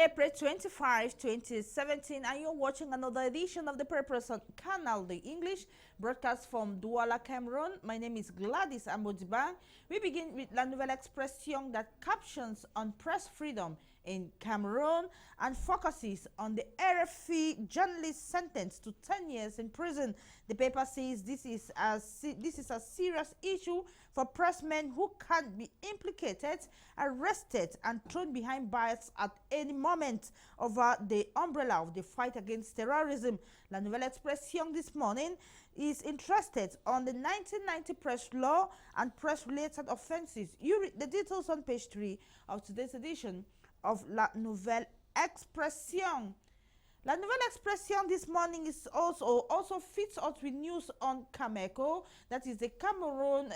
April 25, 2017, and you're watching another edition of the Purpose on Canal, the English broadcast from Douala, Cameroon. My name is Gladys Ambo Ndibang. We begin with La Nouvelle Expression that captions on press freedom in Cameroon and focuses on the RFI journalist sentenced to 10 years in prison. The paper says this is a serious issue for pressmen who can be implicated, arrested, and thrown behind bars at any moment over the umbrella of the fight against terrorism. La Nouvelle Expression this morning is interested on the 1990 press law and press-related offenses. You read the details on page 3 of today's edition of La Nouvelle Expression. La Nouvelle Expression this morning is also fits out with news on Cameco, that is the Cameroon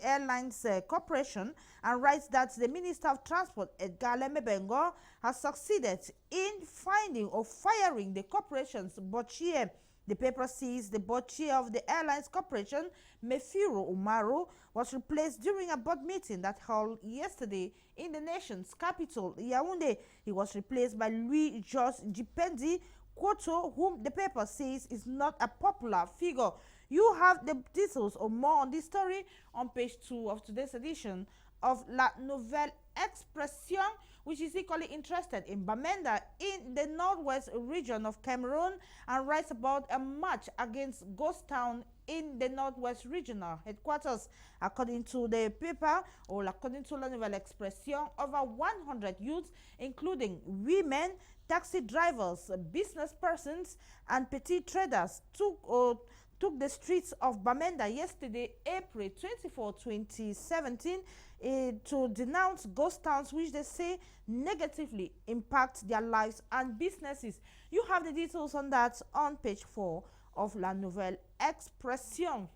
Airlines Corporation, and writes that the Minister of Transport, Elie, has succeeded in finding or firing the corporation's board chair. The paper says the board chair of the Airlines Corporation, Mefiro Umaru, was replaced during a board meeting that held yesterday in the nation's capital, Yaoundé. He was replaced by Louis-Georges Dipendi Quoto, whom the paper says is not a popular figure. You have the details or more on this story on page 2 of today's edition of La Nouvelle Expression, which is equally interested in Bamenda in the northwest region of Cameroon and writes about a march against Ghost Town in the northwest regional headquarters. According to the paper, or according to La Nouvelle Expression, over 100 youths, including women, taxi drivers, business persons, and petty traders, took the streets of Bamenda yesterday, April 24, 2017, to denounce ghost towns which they say negatively impact their lives and businesses. You have the details on that on page 4 of La Nouvelle Expression.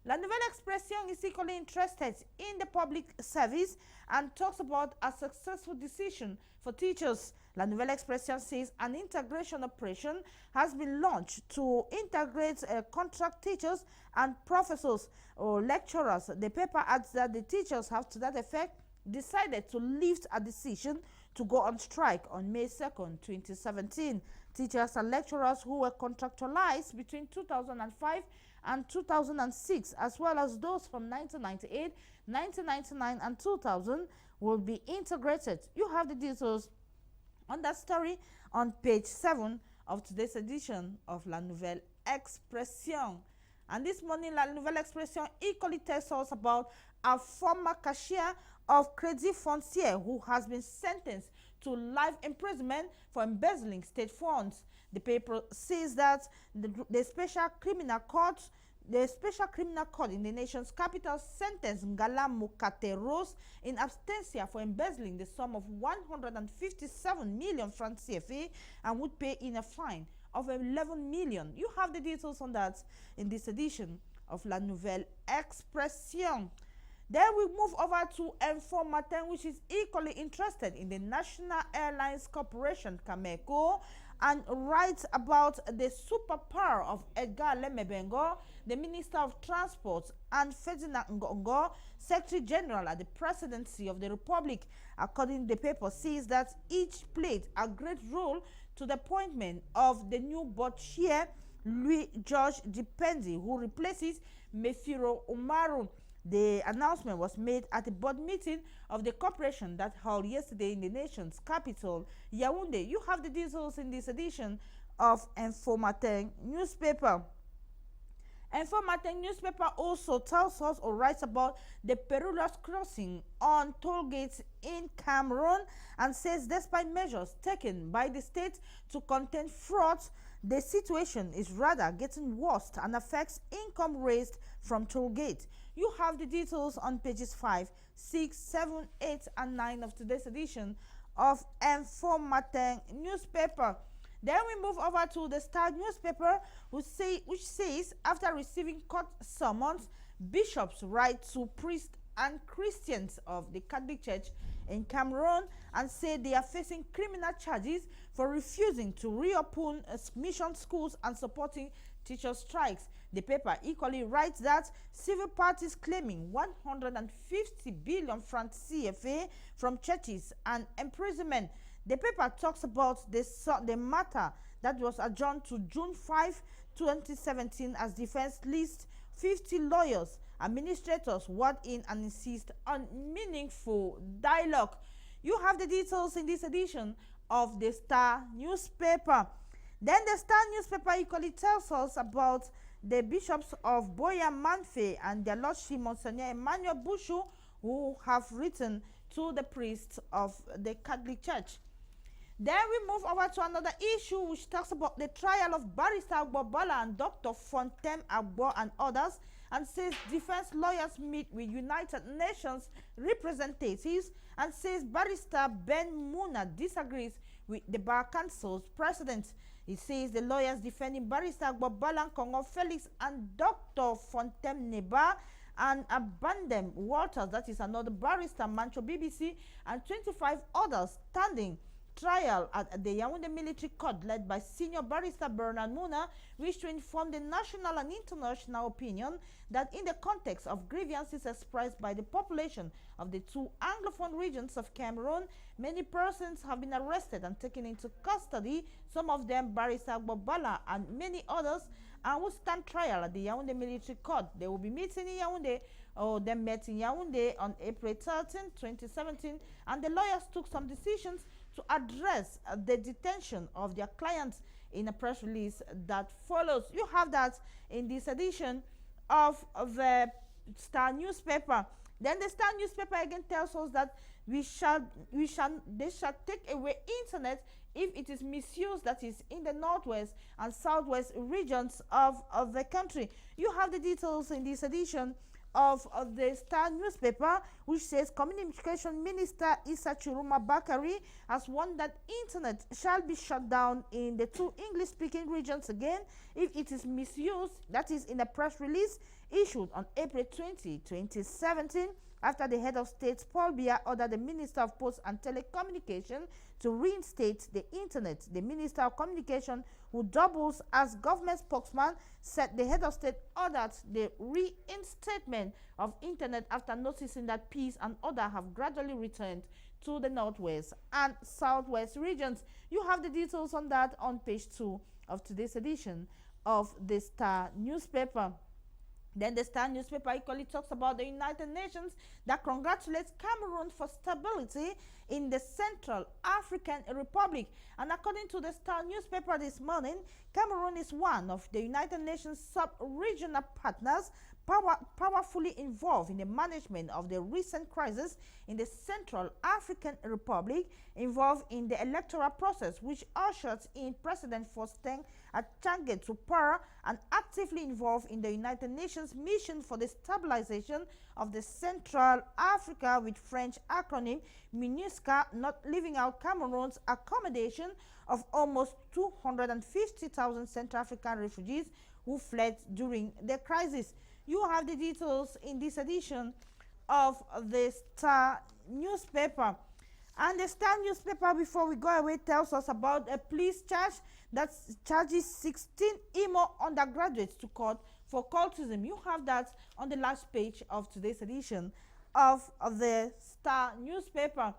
La Nouvelle Expression is equally interested in the public service and talks about a successful decision for teachers. La Nouvelle Expression says an integration operation has been launched to integrate contract teachers and professors or lecturers. The paper adds that the teachers have, to that effect, decided to lift a decision to go on strike on May 2nd, 2017. Teachers and lecturers who were contractualized between 2005 and 2006, as well as those from 1998, 1999, and 2000, will be integrated. You have the details on that story on page 7 of today's edition of La Nouvelle Expression. And this morning, La Nouvelle Expression equally tells us about a former cashier of Crédit Foncier who has been sentenced to life imprisonment for embezzling state funds. The paper says that the Special Criminal Court in the nation's capital sentenced Ngala Mukateros in absentia for embezzling the sum of 157 million francs CFA and would pay in a fine of 11 million. You have the details on that in this edition of La Nouvelle Expression. Then we move over to Matin, which is equally interested in the National Airlines Corporation, Cameco, and writes about the superpower of Elie, the Minister of Transport, and Ferdinand Ngongo, Secretary General at the Presidency of the Republic. According to the paper, says that each played a great role to the appointment of the new board chair, Louis-Georges Dipendi, who replaces Mefiro Umaru. The announcement was made at a board meeting of the corporation that held yesterday in the nation's capital, Yaoundé. You have the details in this edition of Matin newspaper. Matin newspaper also tells us or writes about the perilous crossing on toll gates in Cameroon and says despite measures taken by the state to contain frauds, the situation is rather getting worse and affects income raised from toll gate. You have the details on pages 5, 6, 7, 8, and 9 of today's edition of Matin newspaper. Then we move over to the Star newspaper, which says after receiving court summons, bishops write to priests and Christians of the Catholic Church in Cameroon and say they are facing criminal charges for refusing to reopen mission schools and supporting teacher strikes. The paper equally writes that civil parties claiming 150 billion francs CFA from churches and imprisonment. The paper talks about the matter that was adjourned to June 5, 2017 as defense lists 50 lawyers, administrators word in and insist on meaningful dialogue. You have the details in this edition of the Star newspaper. Then the Star newspaper equally tells us about the bishops of Boya Manfe and their Lordship Monsignor Emmanuel Bushu, who have written to the priests of the Catholic Church. Then we move over to another issue which talks about the trial of Barrister Agbobala and Dr. Fontaine Agbo and others, and says defense lawyers meet with United Nations representatives, and says Barrister Ben Muna disagrees with the Bar Council's president. He says the lawyers defending Barrister Agbobala, Kongo Felix, and Dr. Fontaine Neba and Abandem Walters, that is another barrister, Mancho BBC, and 25 others standing trial at the Yaoundé Military Court led by Senior Barrister Bernard Muna, wish to inform the national and international opinion that in the context of grievances expressed by the population of the two Anglophone regions of Cameroon, many persons have been arrested and taken into custody, some of them Barrister Agbobala and many others, and will stand trial at the Yaoundé Military Court. They will be meeting in Yaoundé, or they met in Yaoundé on April 13, 2017, and the lawyers took some decisions to address the detention of their clients in a press release that follows. You have that in this edition of the Star newspaper. Then the Star newspaper again tells us that they shall take away internet if it is misused, that is in the northwest and southwest regions of the country. You have the details in this edition of the Star newspaper, which says Communication Minister Issa Chiruma Bakari has warned that internet shall be shut down in the two English-speaking regions again if it is misused, that is in a press release issued on April 20, 2017, after the head of state, Paul Biya, ordered the Minister of Posts and Telecommunication to reinstate the internet. The Minister of Communication, who doubles as government spokesman, said the head of state ordered the reinstatement of internet after noticing that peace and order have gradually returned to the northwest and southwest regions. You have the details on that on page 2 of today's edition of the Star newspaper. Then the Star newspaper equally talks about the United Nations that congratulates Cameroon for stability in the Central African Republic. And according to the Star newspaper this morning, Cameroon is one of the United Nations sub-regional partners powerfully involved in the management of the recent crisis in the Central African Republic, involved in the electoral process which ushered in President Faustin Archange to power, and actively involved in the United Nations mission for the stabilization of the Central Africa, with French acronym MINUSCA, not leaving out Cameroon's accommodation of almost 250,000 Central African refugees who fled during the crisis. You have the details in this edition of the Star newspaper. And the Star newspaper, before we go away, tells us about a police charge that charges 16 Imo undergraduates to court for cultism. You have that on the last page of today's edition of the Star newspaper.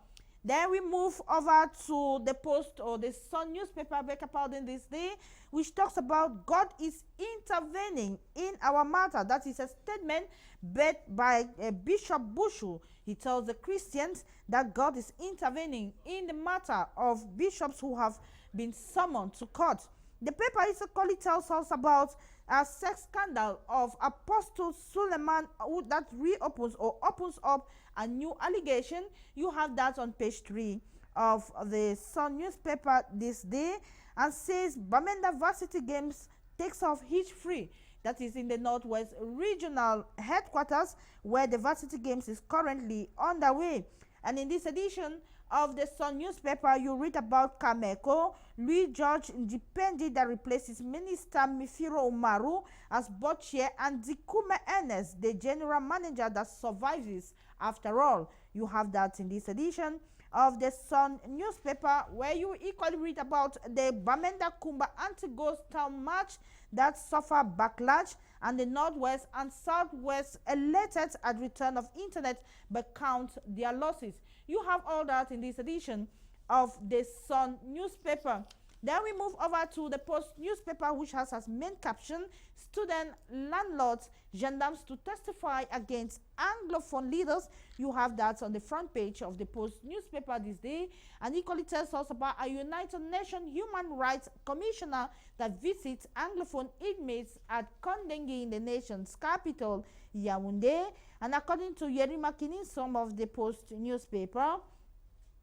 Then we move over to the Post or the Sun newspaper, beg pardon, this day, which talks about God is intervening in our matter. That is a statement made by Bishop Bushu. He tells the Christians that God is intervening in the matter of bishops who have been summoned to court. The paper equally tells us about a sex scandal of Apostle Suleiman that reopens or opens up a new allegation. You have that on page 3 of the Sun newspaper this day, and says Bamenda Varsity Games takes off hitch-free. That is in the Northwest Regional Headquarters, where the Varsity Games is currently underway. And in this edition of the Sun newspaper, you read about Kameko, Louis George Ndipendi, that replaces Minister Mifiro Umaru as board chair, and Dikume Ernest, the general manager that survives after all. You have that in this edition of the Sun newspaper, where you equally read about the Bamenda Kumba anti-ghost town march that suffered backlash, and the Northwest and Southwest elated at return of internet but count their losses. You have all that in this edition of the Sun newspaper. Then we move over to the Post newspaper, which has as main caption, student, landlords, gendarmes to testify against Anglophone leaders. You have that on the front page of the Post newspaper this day. And equally tells us about a United Nations Human Rights Commissioner that visits Anglophone inmates at Kondengi in the nation's capital, Yaoundé. And according to Yerima Kinisom of the Post newspaper,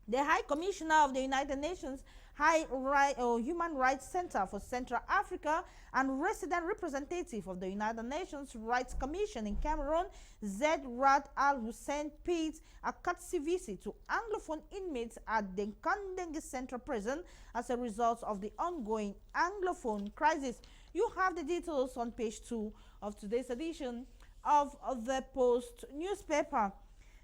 the High Commissioner of the United Nations Human Rights Center for Central Africa and resident representative of the United Nations Rights Commission in Cameroon, Zed Rad Al Hussein, paid a courtesy visit to Anglophone inmates at the Kandengi Central Prison as a result of the ongoing Anglophone crisis. You have the details on page 2 of today's edition of the Post newspaper.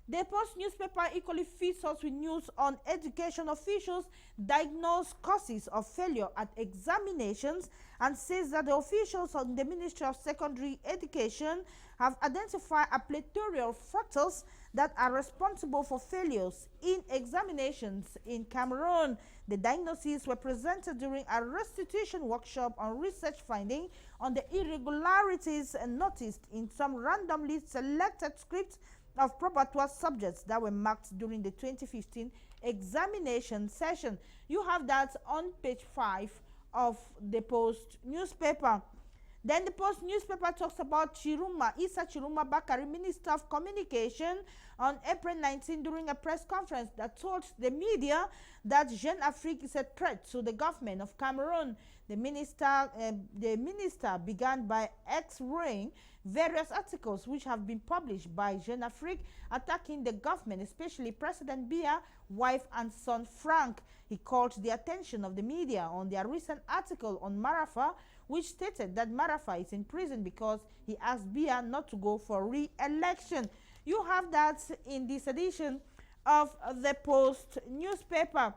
The Post newspaper equally feeds us with news on education officials diagnose causes of failure at examinations and says that the officials of the Ministry of Secondary Education have identified a plethora of factors that are responsible for failures in examinations in Cameroon. The diagnoses were presented during a restitution workshop on research finding on the irregularities noticed in some randomly selected scripts of preparatory subjects that were marked during the 2015 examination session. You have that on page 5 of the Post newspaper. Then the Post newspaper talks about Issa Chiruma Bakari, Minister of Communication, on April 19 during a press conference that told the media that Jeune Afrique is a threat to the government of Cameroon. The minister began by X-raying various articles which have been published by Jeune Afrique attacking the government, especially President Biya, wife and son Frank. He called the attention of the media on their recent article on Marafa, which stated that Marafa is in prison because he asked Biya not to go for re-election. You have that in this edition of the Post newspaper.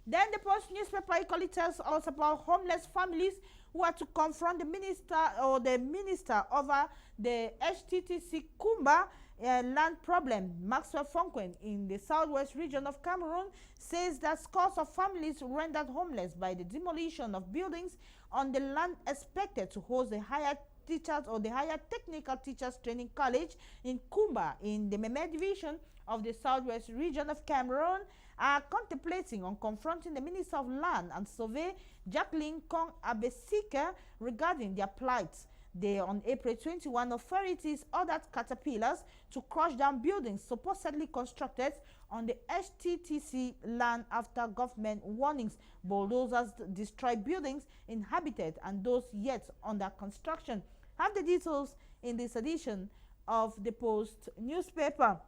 Then the Post newspaper equally tells us about homeless families who are to confront the minister over the HTTC Kumba land problem. Maxwell Fonkwen in the southwest region of Cameroon says that scores of families rendered homeless by the demolition of buildings on the land expected to host the higher teachers or the higher technical teachers training college in Kumba in the Meme division of the southwest region of Cameroon are contemplating on confronting the Minister of Land and Survey, Jacqueline Kong Abesika, regarding their plight. On April 21, authorities ordered caterpillars to crush down buildings supposedly constructed on the HTTC land after government warnings. Bulldozers destroy buildings inhabited and those yet under construction. Have the details in this edition of the Post newspaper.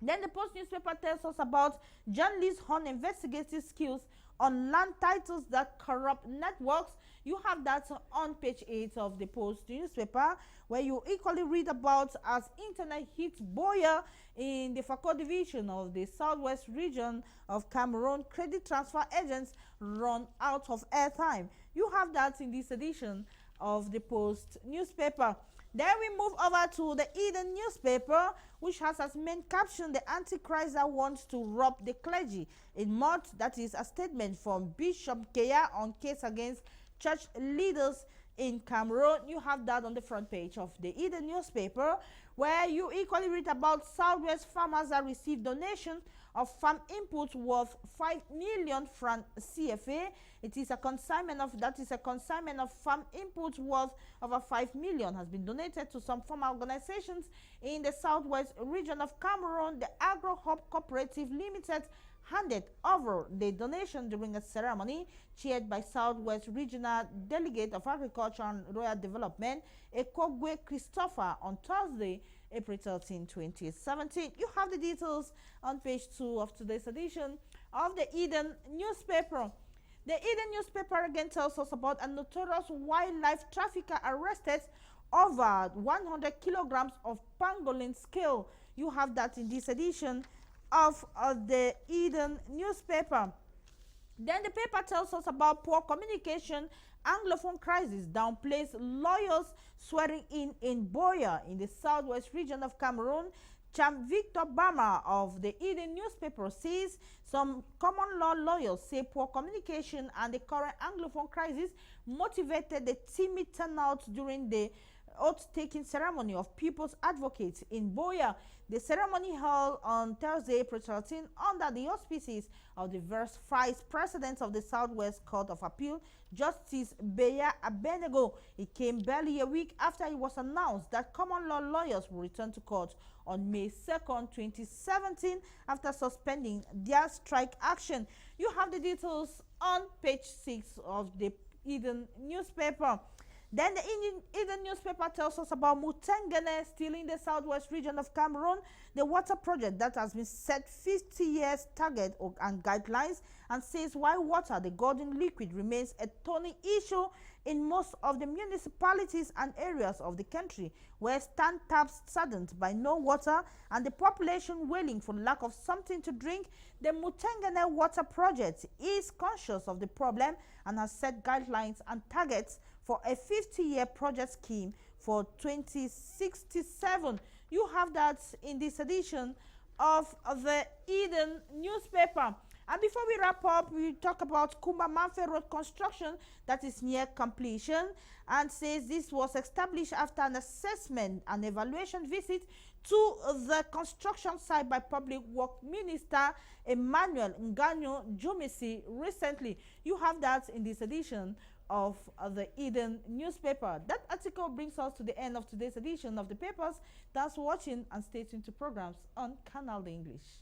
Then the Post newspaper tells us about journalists' on investigative skills on land titles that corrupt networks. You have that on page 8 of the Post newspaper, where you equally read about as internet hits Boya in the Fako division of the southwest region of Cameroon. Credit transfer agents run out of airtime. You have that in this edition of the Post newspaper. Then we move over to the Eden newspaper, which has as main caption, the Antichrist that wants to rob the clergy. In March, that is a statement from Bishop Keya on case against church leaders in Cameroon. You have that on the front page of the Eden newspaper, where you equally read about Southwest farmers that receive donations of farm inputs worth 5 million franc CFA. It is a consignment of farm inputs worth over 5 million has been donated to some farmer organizations in the southwest region of Cameroon. The Agro Hub Cooperative Limited handed over the donation during a ceremony chaired by Southwest Regional Delegate of Agriculture and Rural Development, Ekogwe Christopher, on Thursday, April 13, 2017. You have the details on page 2 of today's edition of the Eden newspaper. The Eden newspaper again tells us about a notorious wildlife trafficker arrested over 100 kilograms of pangolin scale. You have that in this edition of the Eden newspaper. Then the paper tells us about poor communication, Anglophone crisis downplays lawyers swearing in Boya in the southwest region of Cameroon. Cham Victor Bama of the Eden newspaper says some common law lawyers say poor communication and the current Anglophone crisis motivated the timid turnout during the oath-taking ceremony of People's Advocates in Boya. The ceremony held on Thursday, April 13, under the auspices of the vice president of the Southwest Court of Appeal, Justice Beya Abenego. It came barely a week after it was announced that common law lawyers will return to court on May 2nd, 2017, after suspending their strike action. You have the details on page 6 of the Eden newspaper. Then the Eden newspaper tells us about Mutengene, still in the southwest region of Cameroon, the water project that has been set 50 years target and guidelines, and says while water, the golden liquid, remains a thorny issue in most of the municipalities and areas of the country, where stand taps saddened by no water and the population wailing for lack of something to drink, the Mutengene water project is conscious of the problem and has set guidelines and targets for a 50-year project scheme for 2067. You have that in this edition of the Eden newspaper. And before we wrap up, we talk about Kumba Manfe Road construction that is near completion, and says this was established after an assessment and evaluation visit to the construction site by Public Works Minister Emmanuel Nganyo Jumisi recently. You have that in this edition of the Eden newspaper. That article brings us to the end of today's edition of the papers. Thanks for watching and stay tuned to programs on Canal English.